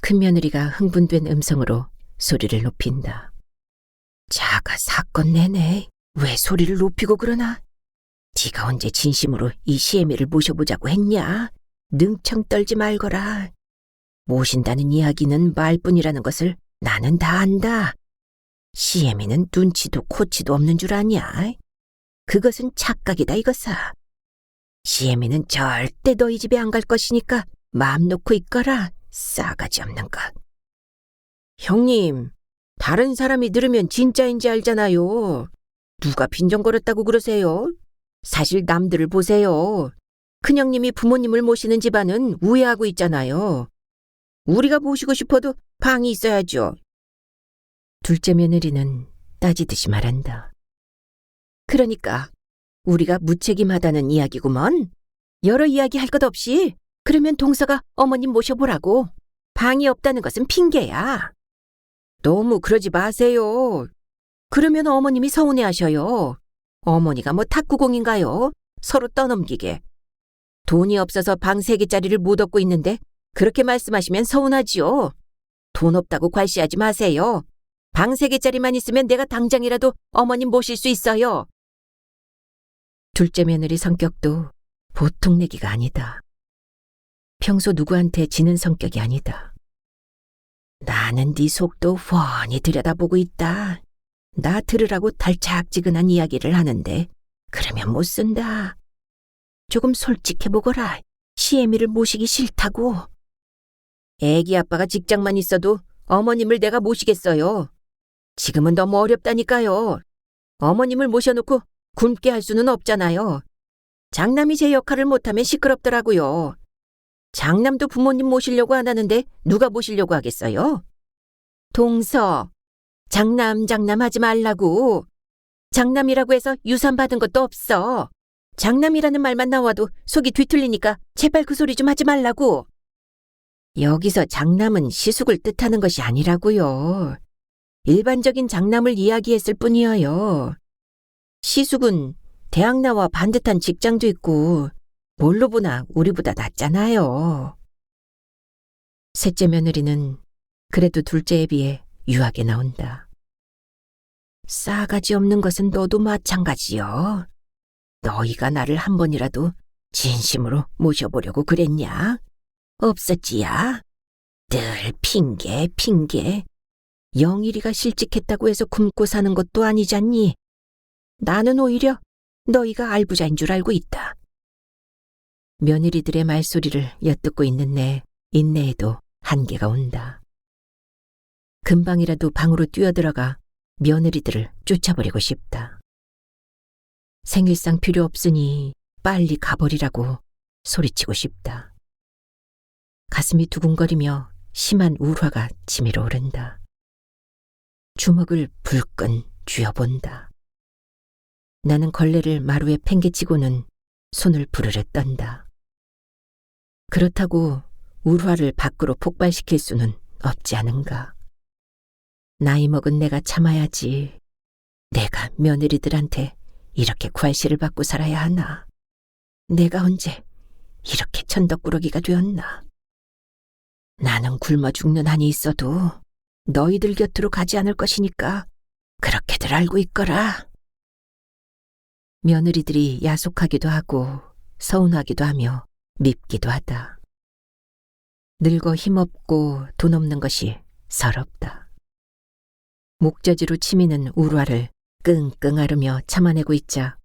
큰며느리가 흥분된 음성으로 소리를 높인다. 자가 사건 내내 왜 소리를 높이고 그러나? 네가 언제 진심으로 이 시애미를 모셔보자고 했냐? 능청 떨지 말거라. 모신다는 이야기는 말뿐이라는 것을 나는 다 안다. 시애미는 눈치도 코치도 없는 줄 아냐? 그것은 착각이다 이거사. 시애미는 절대 너희 집에 안 갈 것이니까 마음 놓고 있거라. 싸가지 없는 것. 형님, 다른 사람이 들으면 진짜인지 알잖아요. 누가 빈정거렸다고 그러세요? 사실 남들을 보세요. 큰형님이 부모님을 모시는 집안은 우애하고 있잖아요. 우리가 모시고 싶어도 방이 있어야죠. 둘째 며느리는 따지듯이 말한다. 그러니까 우리가 무책임하다는 이야기구먼. 여러 이야기 할 것 없이 그러면 동서가 어머님 모셔보라고. 방이 없다는 것은 핑계야. 너무 그러지 마세요. 그러면 어머님이 서운해하셔요. 어머니가 뭐 탁구공인가요? 서로 떠넘기게. 돈이 없어서 방 3개짜리를 못 얻고 있는데 그렇게 말씀하시면 서운하지요. 돈 없다고 괄시하지 마세요. 방 3개짜리만 있으면 내가 당장이라도 어머님 모실 수 있어요. 둘째 며느리 성격도 보통 내기가 아니다. 평소 누구한테 지는 성격이 아니다. 나는 네 속도 훤히 들여다보고 있다. 나 들으라고 달짝지근한 이야기를 하는데 그러면 못 쓴다. 조금 솔직해보거라. 시애미를 모시기 싫다고. 애기 아빠가 직장만 있어도 어머님을 내가 모시겠어요. 지금은 너무 어렵다니까요. 어머님을 모셔놓고 굶게 할 수는 없잖아요. 장남이 제 역할을 못하면 시끄럽더라고요. 장남도 부모님 모시려고 안 하는데 누가 모시려고 하겠어요? 동서, 장남 하지 말라고. 장남이라고 해서 유산 받은 것도 없어. 장남이라는 말만 나와도 속이 뒤틀리니까 제발 그 소리 좀 하지 말라고. 여기서 장남은 시숙을 뜻하는 것이 아니라고요. 일반적인 장남을 이야기했을 뿐이어요. 시숙은 대학 나와 반듯한 직장도 있고 뭘로 보나 우리보다 낫잖아요. 셋째 며느리는 그래도 둘째에 비해 유하게 나온다. 싸가지 없는 것은 너도 마찬가지요. 너희가 나를 한 번이라도 진심으로 모셔보려고 그랬냐? 없었지야. 늘 핑계. 영일이가 실직했다고 해서 굶고 사는 것도 아니잖니. 나는 오히려 너희가 알부자인 줄 알고 있다. 며느리들의 말소리를 엿듣고 있는 내 인내에도 한계가 온다. 금방이라도 방으로 뛰어들어가 며느리들을 쫓아버리고 싶다. 생일상 필요 없으니 빨리 가버리라고 소리치고 싶다. 가슴이 두근거리며 심한 울화가 치밀어 오른다. 주먹을 불끈 쥐어본다. 나는 걸레를 마루에 팽개치고는 손을 부르르 떤다. 그렇다고 울화를 밖으로 폭발시킬 수는 없지 않은가. 나이 먹은 내가 참아야지. 내가 며느리들한테 이렇게 괄시를 받고 살아야 하나. 내가 언제 이렇게 천덕꾸러기가 되었나. 나는 굶어 죽는 한이 있어도 너희들 곁으로 가지 않을 것이니까 그렇게들 알고 있거라. 며느리들이 야속하기도 하고 서운하기도 하며 밉기도 하다. 늙어 힘없고 돈 없는 것이 서럽다. 목젖으로 치미는 울화를 끙끙 앓으며 참아내고 있자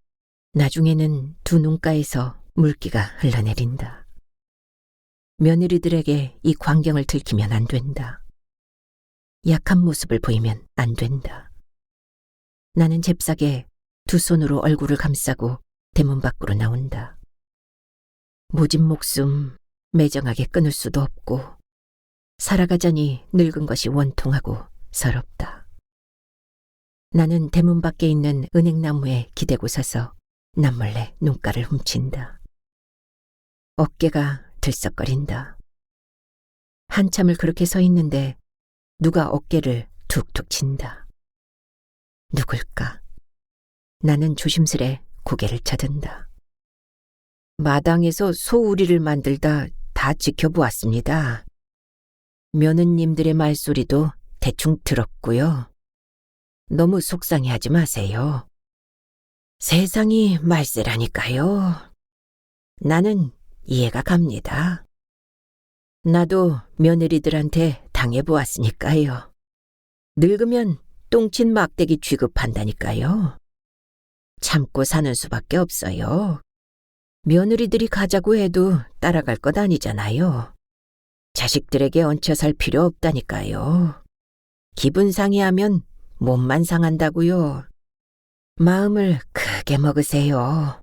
나중에는 두 눈가에서 물기가 흘러내린다. 며느리들에게 이 광경을 들키면 안 된다. 약한 모습을 보이면 안 된다. 나는 잽싸게 두 손으로 얼굴을 감싸고 대문 밖으로 나온다. 모진 목숨 매정하게 끊을 수도 없고 살아가자니 늙은 것이 원통하고 서럽다. 나는 대문 밖에 있는 은행나무에 기대고 서서 남몰래 눈가를 훔친다. 어깨가 들썩거린다. 한참을 그렇게 서 있는데 누가 어깨를 툭툭 친다. 누굴까? 나는 조심스레 고개를 쳐든다. 마당에서 소우리를 만들다 다 지켜보았습니다. 며느님들의 말소리도 대충 들었고요. 너무 속상해하지 마세요. 세상이 말세라니까요. 나는 이해가 갑니다. 나도 며느리들한테 당해보았으니까요. 늙으면 똥친 막대기 취급한다니까요. 참고 사는 수밖에 없어요. 며느리들이 가자고 해도 따라갈 것 아니잖아요. 자식들에게 얹혀 살 필요 없다니까요. 기분 상해하면 몸만 상한다고요. 마음을 크게 먹으세요.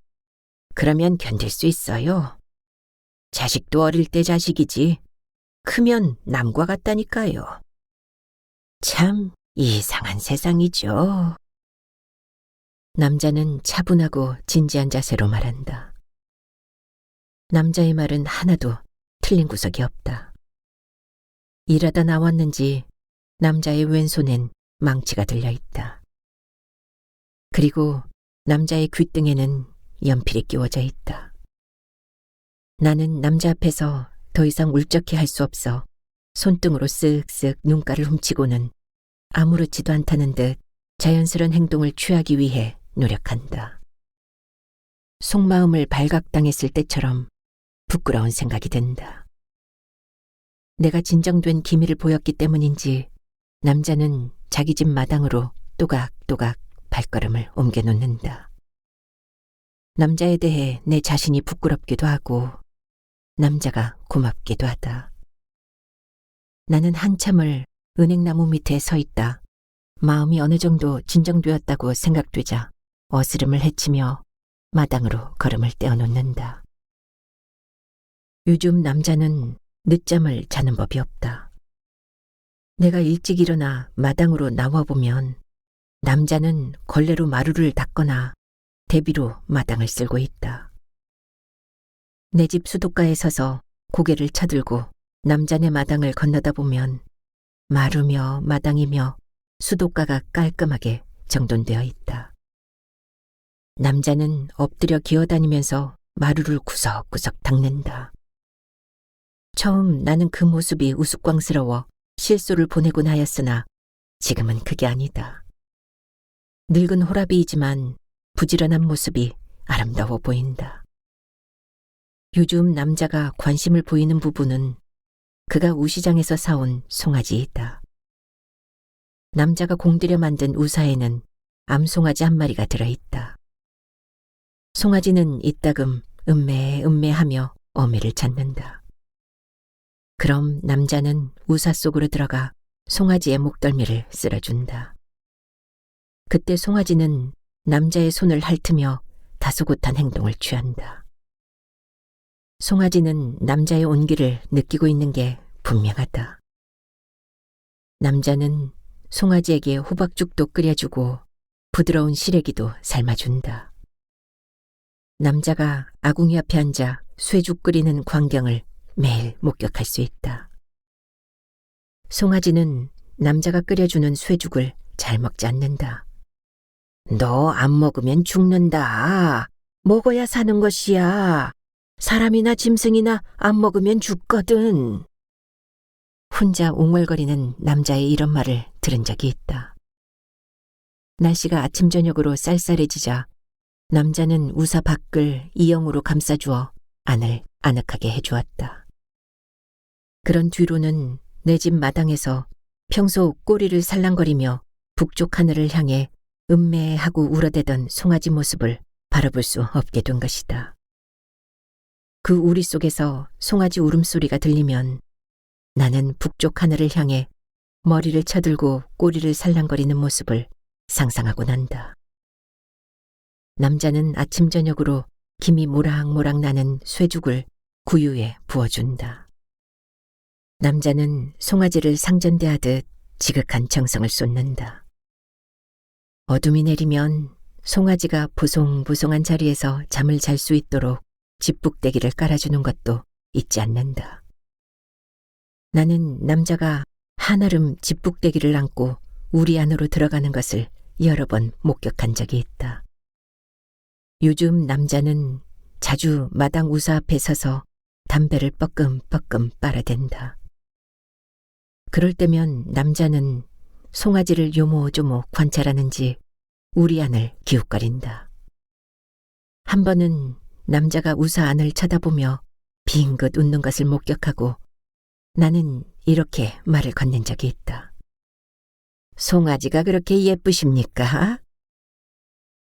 그러면 견딜 수 있어요. 자식도 어릴 때 자식이지 크면 남과 같다니까요. 참 이상한 세상이죠. 남자는 차분하고 진지한 자세로 말한다. 남자의 말은 하나도 틀린 구석이 없다. 일하다 나왔는지 남자의 왼손엔 망치가 들려있다. 그리고 남자의 귓등에는 연필이 끼워져 있다. 나는 남자 앞에서 더 이상 울적해 할 수 없어 손등으로 쓱쓱 눈가를 훔치고는 아무렇지도 않다는 듯 자연스러운 행동을 취하기 위해 노력한다. 속마음을 발각당했을 때처럼 부끄러운 생각이 든다. 내가 진정된 기미를 보였기 때문인지 남자는 자기 집 마당으로 또각또각 발걸음을 옮겨놓는다. 남자에 대해 내 자신이 부끄럽기도 하고 남자가 고맙기도 하다. 나는 한참을 은행나무 밑에 서 있다. 마음이 어느 정도 진정되었다고 생각되자 어스름을 헤치며 마당으로 걸음을 떼어놓는다. 요즘 남자는 늦잠을 자는 법이 없다. 내가 일찍 일어나 마당으로 나와보면 남자는 걸레로 마루를 닦거나 대비로 마당을 쓸고 있다. 내 집 수도가에 서서 고개를 쳐들고 남자네 마당을 건너다 보면 마루며 마당이며 수도가가 깔끔하게 정돈되어 있다. 남자는 엎드려 기어다니면서 마루를 구석구석 닦는다. 처음 나는 그 모습이 우스꽝스러워 실소를 보내곤 하였으나 지금은 그게 아니다. 늙은 호라비이지만 부지런한 모습이 아름다워 보인다. 요즘 남자가 관심을 보이는 부분은 그가 우시장에서 사온 송아지이다. 남자가 공들여 만든 우사에는 암송아지 한 마리가 들어있다. 송아지는 이따금 음매하며 어미를 찾는다. 그럼 남자는 우사 속으로 들어가 송아지의 목덜미를 쓸어준다. 그때 송아지는 남자의 손을 핥으며 다소곳한 행동을 취한다. 송아지는 남자의 온기를 느끼고 있는 게 분명하다. 남자는 송아지에게 호박죽도 끓여주고 부드러운 시래기도 삶아준다. 남자가 아궁이 앞에 앉아 쇠죽 끓이는 광경을 매일 목격할 수 있다. 송아지는 남자가 끓여주는 쇠죽을 잘 먹지 않는다. 너 안 먹으면 죽는다. 먹어야 사는 것이야. 사람이나 짐승이나 안 먹으면 죽거든. 혼자 옹월거리는 남자의 이런 말을 들은 적이 있다. 날씨가 아침 저녁으로 쌀쌀해지자 남자는 우사 밖을 이영으로 감싸주어 안을 아늑하게 해주었다. 그런 뒤로는 내 집 마당에서 평소 꼬리를 살랑거리며 북쪽 하늘을 향해 음매하고 울어대던 송아지 모습을 바라볼 수 없게 된 것이다. 그 우리 속에서 송아지 울음소리가 들리면 나는 북쪽 하늘을 향해 머리를 쳐들고 꼬리를 살랑거리는 모습을 상상하곤 한다. 남자는 아침 저녁으로 김이 모락모락 나는 쇠죽을 구유에 부어준다. 남자는 송아지를 상전대하듯 지극한 정성을 쏟는다. 어둠이 내리면 송아지가 보송보송한 자리에서 잠을 잘 수 있도록 집북대기를 깔아주는 것도 잊지 않는다. 나는 남자가 한아름 집북대기를 안고 우리 안으로 들어가는 것을 여러 번 목격한 적이 있다. 요즘 남자는 자주 마당 우사 앞에 서서 담배를 뻐끔뻐끔 빨아댄다. 그럴 때면 남자는 송아지를 요모조모 관찰하는지 우리 안을 기웃거린다. 한 번은 남자가 우사 안을 쳐다보며 빙긋 웃는 것을 목격하고 나는 이렇게 말을 건넨 적이 있다. 송아지가 그렇게 예쁘십니까?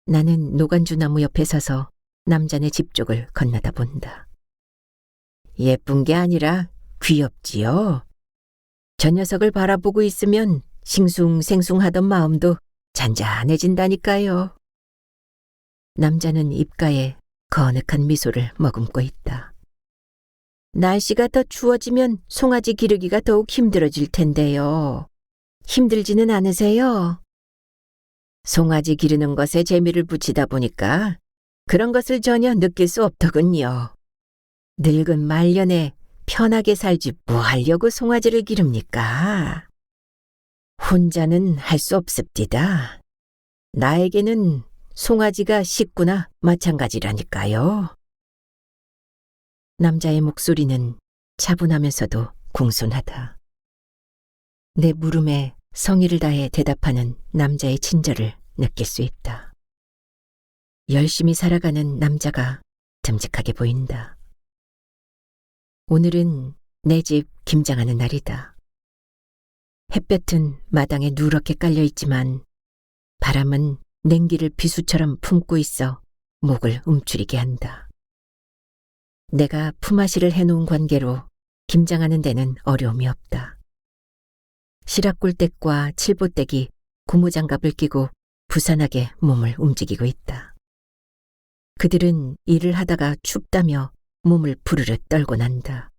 나는 노간주 나무 옆에 서서 남자네 집 쪽을 건너다 본다. 예쁜 게 아니라 귀엽지요. 저 녀석을 바라보고 있으면 싱숭생숭하던 마음도 잔잔해진다니까요. 남자는 입가에 거늑한 미소를 머금고 있다. 날씨가 더 추워지면 송아지 기르기가 더욱 힘들어질 텐데요. 힘들지는 않으세요? 송아지 기르는 것에 재미를 붙이다 보니까 그런 것을 전혀 느낄 수 없더군요. 늙은 말년에 편하게 살지 뭐 하려고 송아지를 기릅니까? 혼자는 할 수 없습디다. 나에게는 송아지가 식구나 마찬가지라니까요. 남자의 목소리는 차분하면서도 공손하다. 내 물음에 성의를 다해 대답하는 남자의 친절을 느낄 수 있다. 열심히 살아가는 남자가 듬직하게 보인다. 오늘은 내 집 김장하는 날이다. 햇볕은 마당에 누렇게 깔려있지만 바람은 냉기를 비수처럼 품고 있어 목을 움츠리게 한다. 내가 품앗이를 해놓은 관계로 김장하는 데는 어려움이 없다. 시락골댁과 칠보댁이 고무장갑을 끼고 부산하게 몸을 움직이고 있다. 그들은 일을 하다가 춥다며 몸을 부르르 떨고 난다.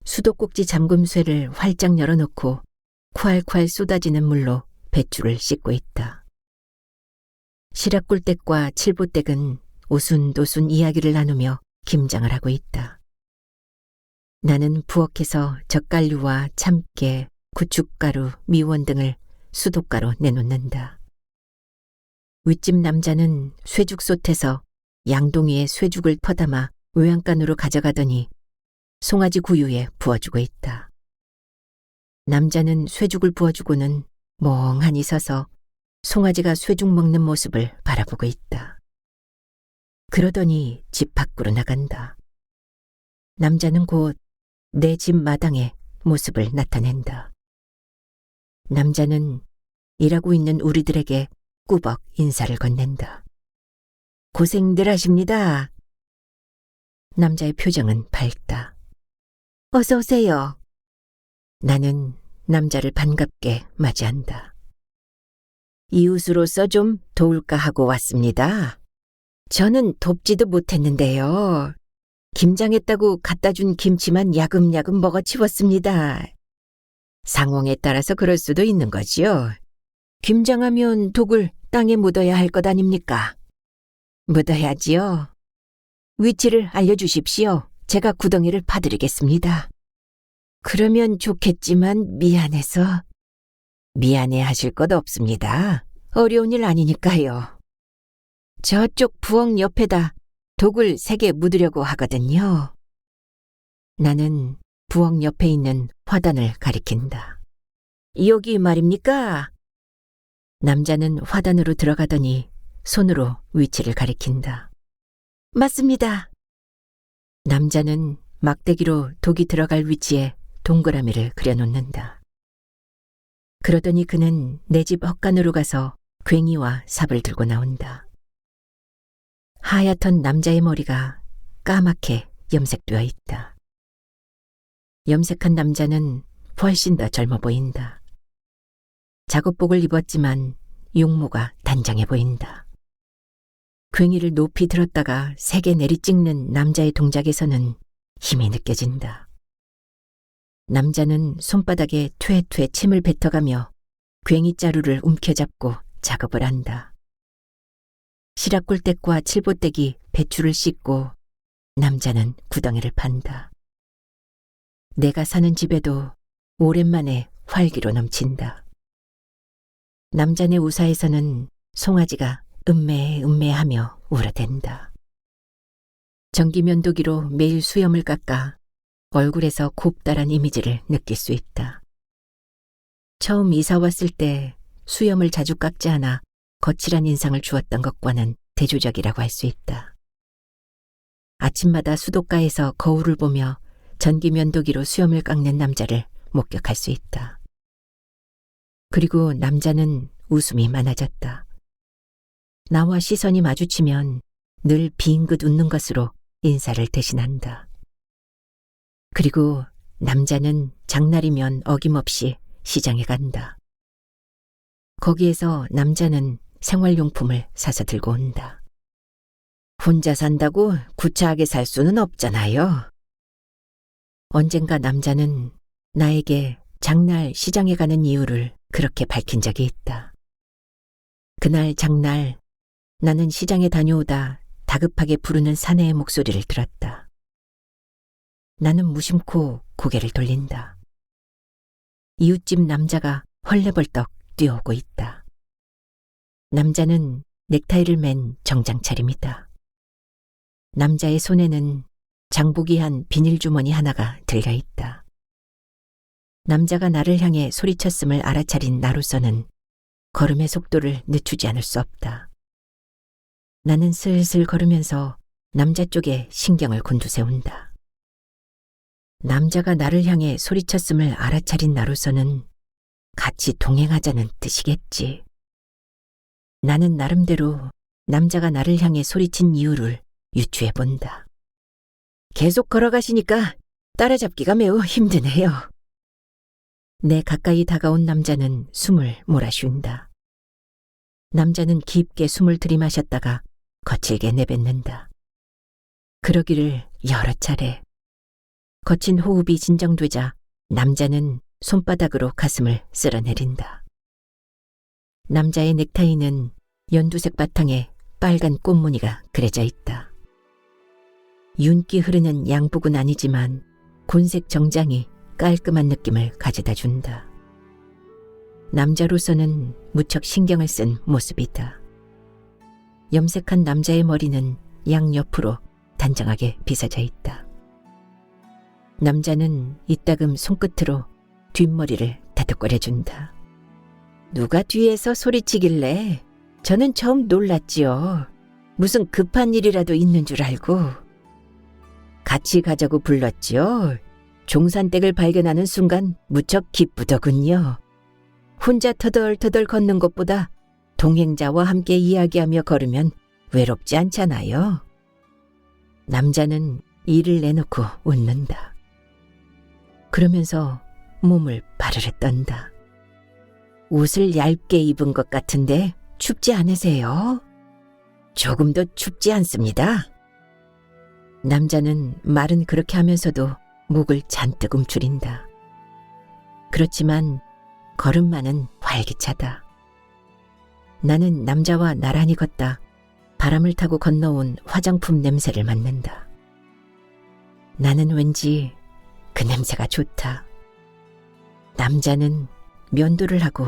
수도꼭지 잠금쇠를 활짝 열어놓고 콸콸 쏟아지는 물로 배추를 씻고 있다. 시락골댁과 칠보댁은 오순도순 이야기를 나누며 김장을 하고 있다. 나는 부엌에서 젓갈류와 참깨, 고춧가루, 미원 등을 수도가로 내놓는다. 윗집 남자는 쇠죽솥에서 양동이에 쇠죽을 퍼담아 외양간으로 가져가더니 송아지 구유에 부어주고 있다. 남자는 쇠죽을 부어주고는 멍하니 서서 송아지가 쇠죽 먹는 모습을 바라보고 있다. 그러더니 집 밖으로 나간다. 남자는 곧 내 집 마당에 모습을 나타낸다. 남자는 일하고 있는 우리들에게 꾸벅 인사를 건넨다. 고생들 하십니다. 남자의 표정은 밝다. 어서 오세요. 나는 남자를 반갑게 맞이한다. 이웃으로서 좀 도울까 하고 왔습니다. 저는 돕지도 못했는데요. 김장했다고 갖다 준 김치만 야금야금 먹어치웠습니다. 상황에 따라서 그럴 수도 있는 거지요. 김장하면 독을 땅에 묻어야 할 것 아닙니까? 묻어야지요. 위치를 알려주십시오. 제가 구덩이를 파드리겠습니다. 그러면 좋겠지만 미안해서. 미안해 하실 것 없습니다. 어려운 일 아니니까요. 저쪽 부엌 옆에다 독을 3개 묻으려고 하거든요. 나는 부엌 옆에 있는 화단을 가리킨다. 여기 말입니까? 남자는 화단으로 들어가더니 손으로 위치를 가리킨다. 맞습니다. 남자는 막대기로 독이 들어갈 위치에 동그라미를 그려놓는다. 그러더니 그는 내 집 헛간으로 가서 괭이와 삽을 들고 나온다. 하얗던 남자의 머리가 까맣게 염색되어 있다. 염색한 남자는 훨씬 더 젊어 보인다. 작업복을 입었지만 용모가 단장해 보인다. 괭이를 높이 들었다가 세게 내리찍는 남자의 동작에서는 힘이 느껴진다. 남자는 손바닥에 퇴퇴 침을 뱉어가며 괭이자루를 움켜잡고 작업을 한다. 시락골댁과 칠보댁이 배추를 씻고 남자는 구덩이를 판다. 내가 사는 집에도 오랜만에 활기로 넘친다. 남자네 우사에서는 송아지가 음매하며 울어댄다. 전기면도기로 매일 수염을 깎아 얼굴에서 곱다란 이미지를 느낄 수 있다. 처음 이사 왔을 때 수염을 자주 깎지 않아 거칠한 인상을 주었던 것과는 대조적이라고 할 수 있다. 아침마다 수도가에서 거울을 보며 전기면도기로 수염을 깎는 남자를 목격할 수 있다. 그리고 남자는 웃음이 많아졌다. 나와 시선이 마주치면 늘 빙긋 웃는 것으로 인사를 대신한다. 그리고 남자는 장날이면 어김없이 시장에 간다. 거기에서 남자는 생활용품을 사서 들고 온다. 혼자 산다고 구차하게 살 수는 없잖아요. 언젠가 남자는 나에게 장날 시장에 가는 이유를 그렇게 밝힌 적이 있다. 그날 장날 나는 시장에 다녀오다 다급하게 부르는 사내의 목소리를 들었다. 나는 무심코 고개를 돌린다. 이웃집 남자가 헐레벌떡 뛰어오고 있다. 남자는 넥타이를 맨 정장 차림이다. 남자의 손에는 장보기한 비닐주머니 하나가 들려있다. 남자가 나를 향해 소리쳤음을 알아차린 나로서는 걸음의 속도를 늦추지 않을 수 없다. 나는 슬슬 걸으면서 남자 쪽에 신경을 곤두세운다. 남자가 나를 향해 소리쳤음을 알아차린 나로서는 같이 동행하자는 뜻이겠지. 나는 나름대로 남자가 나를 향해 소리친 이유를 유추해본다. 계속 걸어가시니까 따라잡기가 매우 힘드네요. 내 가까이 다가온 남자는 숨을 몰아쉰다. 남자는 깊게 숨을 들이마셨다가 거칠게 내뱉는다. 그러기를 여러 차례. 거친 호흡이 진정되자 남자는 손바닥으로 가슴을 쓸어내린다. 남자의 넥타이는 연두색 바탕에 빨간 꽃무늬가 그려져 있다. 윤기 흐르는 양복은 아니지만 곤색 정장이 깔끔한 느낌을 가져다 준다. 남자로서는 무척 신경을 쓴 모습이다. 염색한 남자의 머리는 양옆으로 단정하게 빗어져 있다. 남자는 이따금 손끝으로 뒷머리를 다독거려준다. 누가 뒤에서 소리치길래 저는 처음 놀랐지요. 무슨 급한 일이라도 있는 줄 알고. 같이 가자고 불렀지요. 종산댁을 발견하는 순간 무척 기쁘더군요. 혼자 터덜터덜 걷는 것보다 동행자와 함께 이야기하며 걸으면 외롭지 않잖아요. 남자는 이를 내놓고 웃는다. 그러면서 몸을 바르르 떤다. 옷을 얇게 입은 것 같은데 춥지 않으세요? 조금도 춥지 않습니다. 남자는 말은 그렇게 하면서도 목을 잔뜩 움츠린다. 그렇지만 걸음만은 활기차다. 나는 남자와 나란히 걷다 바람을 타고 건너온 화장품 냄새를 맡는다. 나는 왠지 그 냄새가 좋다. 남자는 면도를 하고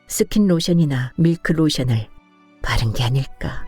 스킨 로션이나 밀크 로션을 바른 게 아닐까.